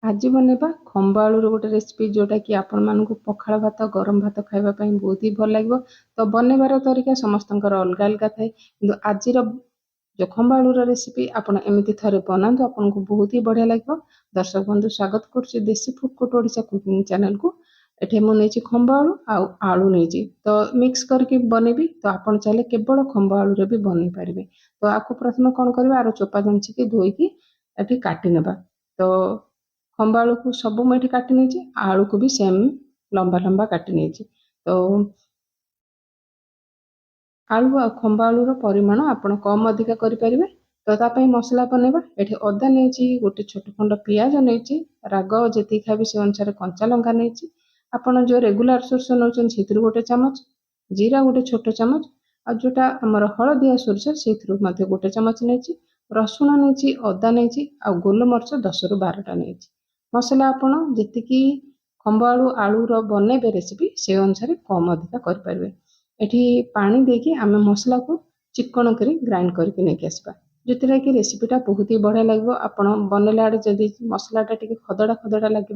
आज बनेबा खंबा आलूर गोटे रेसिपी जोटा कि आपण मानकु पखाळ भात गरम भात खाइबा पई बहुत ही भल लागिबो। तो बनेबार तरीका समस्तंकर अलगा अलगा थाए, किंतु आजिर जो खंबा आलूर रेसिपी आपण एमिति थरे बनातु, आपनको बहुत ही बढ़िया लागिबो। दर्शक बंधु स्वागत करछि देसी फूड कोट ओडिशा कुकिंग चैनल को। एठे मु नेछि खंबा आलू आउ आलू नेछि तो मिक्स करके बनेबी। तो आपण चाहे केवल खंबा आलू रे भी बनै परिबे। तो आकु प्रथम कोन करबा, आरो चोपा जंछि के धोइकी एठी काटि नेबा। तो खंबा आलू को सब मुझे काटि नहीं, आलू को भी सेम लंबा लंबा काटि नहीं। तो आलू आ खंबा आलूर परिमाण आपण कम अधिका करें। तो तापाई मसला बनेबा। एठी अदा नहीं, गोटे छोट खंड पियाज नहीं, राग जी खाइबे से अनुसार कंचा लंका नहीं। आपण जो रेगुलर सोर्स नौचन से गोटे चामच, जीरा गोटे छोट चामच, आ जोटा आमर हलदिया सोर्स से गोटे चामच नहीं, रसुण नहीं, अदा नहीं, आ गोलमरच 10 ରୁ 12टा नहीं। मसला आपण जी खंबा आलू आलूर बनैबे रेसिपी से अनुसार कम अधिका करें। एठी पानी देकी आमे मसला को चिकन करी ग्राइंड करके नहीं आसबा, जो कि रेसिपीटा बहुत ही बढ़िया लगे। आपण बनैला आड़े जदि मसलाटा टिके खदड़ा खदड़ा लगे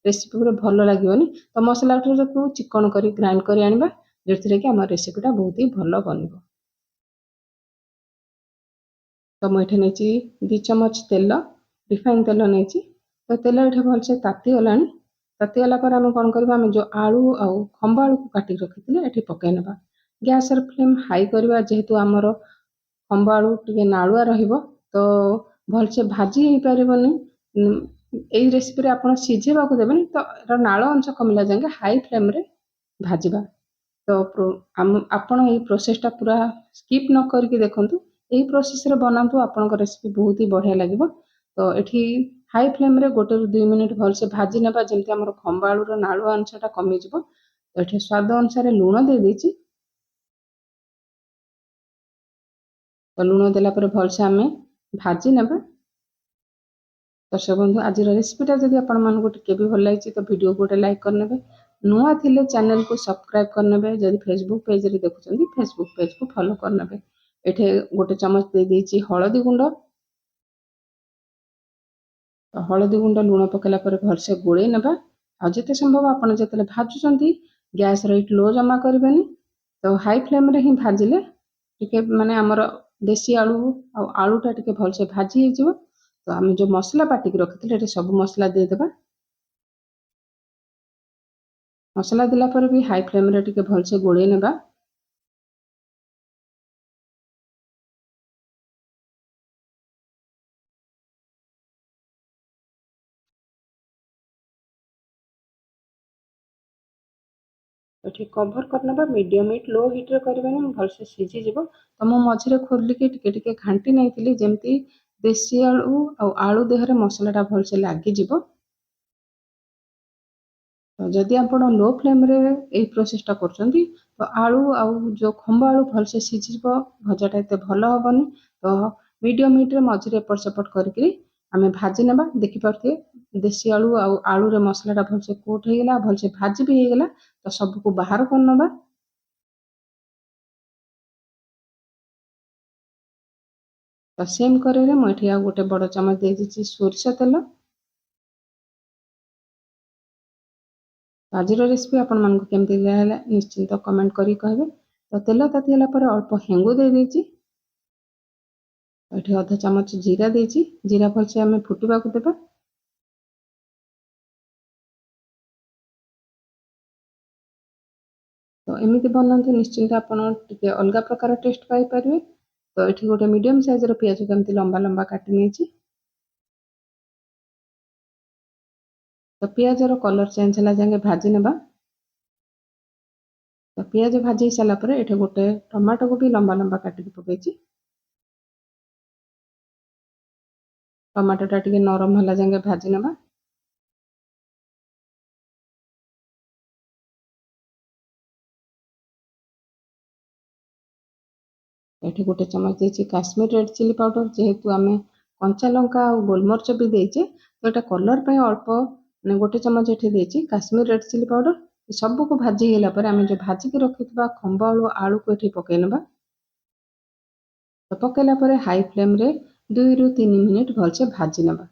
रेसिपी पूरा भल लगे। तो मसला को चिकन करी ग्राइंड कर आनिबा, जो कि आम रेसिपीटा बहुत ही भल बन। तो मुझे नहीं 2 चमच तेल, रिफाइन तेल नहीं। तो तेल ये भलसे तातीगला। तातीगला पर आम कौन करवा, आम जो आलू आउ खंबा आलू को काटिक रखी ये पकई ना। गैस फ्लेम हाई करवा, जेहेतु आमर खंबा आलू टे नालुआ रहिबो, तो भलसे भाजी हो पारबनी। यही रेसिपी आप सीझेबा को देबेनी। तो नाल अंश कमिला जाए हाई फ्लेम रे भाजवा। तो आपण ये प्रोसेसटा पूरा स्किप न करके देखंतु, यही प्रोसेस रे बनातु, आपनकर रेसिपी बहुत ही बढ़िया लागिबो। तो एठी हाई फ्लेम रे 1 ରୁ 2 मिनिट भलसे भाजी नेबा, जेमति हमर खंबा आलूर नालुआ अंशटा कमी जिवो। तो एठी स्वाद अनुसार लूण दे देछि। तो लूण देला पर भलसे आमे भाजी नेबा। दर्शक बंधु आज रेसिपीटा जदि आपण मानकु टिके भी भल लागिछि, तो वीडियो को गोटे लाइक करनेबे। नुआ थिले चैनल को सब्सक्राइब करनेबे। जदि फेसबुक पेज रे देखुछन्ती फेसबुक पेज को फॉलो करनेबे। एठे गोटे चमच दे देछि हळदी गुंड। हळदी गुंड लूण पकेला पर भलसे गोळै नेबा। आ जेते संभव आपण जेतले भाजुछन्ती गैस रेट लो जमा करबेनी। तो हाई फ्लेम रे ही भाजिले टिके माने हमर देसी आलू आ आलूटा टिके भलसे भाजी हे जिवो। तो आम जो मसला बाटिक रखिले सब मसला दे देबा। मसला देला पर भी हाई फ्लेम रे टिके भलसे गोळै नेबा। एठी कवर करनेबा, मीडियम हिट लो हिट रे करबेनी, भलसे सीझी जिवो। तो मु मझिरे खोलिके टिके टिके घांटी नैतिली, जेमती देसी आलू आ आलू देहरे मसलाटा भलसे लागि जिवो। तो जदि आपण लो फ्लेम रे ए प्रोसेसटा करछन्ती, तो आलू आउ जो खंबा आलू भलसे सीझिबो, भजाटा एते भल हबनी। तो मीडियम हिट रे मझिरे एपट सेपट करके आमे भाजी नेबा। देखि परथे देसी आलू आउ आलू रे मसलाटा भलसे कोट हे गेला, भलसे भाजी भी हे गेला। तो सब को बाहर कर नबा। तो सेम करे रे मैं आ गोटे बड़ चमच दे दीची सोरिष तेल। आज रेसिपी आपण मानकु केमति लागला निश्चिंत कमेंट करी कहबे। तो तेल तातीला पर अल्प हेंगु दे देछि। एठी आधा चामच जीरा देछि। जीरा भलसे आमे फुटिबा को देबा। तो एमिति बनाते निश्चिंत आपण टिके अलगा प्रकार टेस्ट पाई परिबे। तो एठी गोटे मीडियम साइज रो पियाज को एमति लंबा लंबा काटि नेछि। तो पियाज रो कलर चेंज होला जांगे भाजी नेबा। तो पियाज भाजी साला पर एठी गोटे टमाटो को भी लंबा लंबा काटि पकेछि। टमाटोटा टिके नरम होला जांगे भाजी नेबा। एठी गोटे चमच देछि काश्मीर रेड चिली पाउडर। जेहेतु आमे कंचा लंका और गोलमरच भी देइछे, तो एटा कलर पे अल्प ने गोटे चमच एठी देछि काश्मीर रेड चिली पाउडर। सब को भाजी होला पर आमे जो भाजी के रखितबा खंबा आलू आलू को एठी पकै नेबा। तो पकेला पर हाई फ्लेम रे 2 ରୁ 3 मिनिट भलसे भाजी नेबा।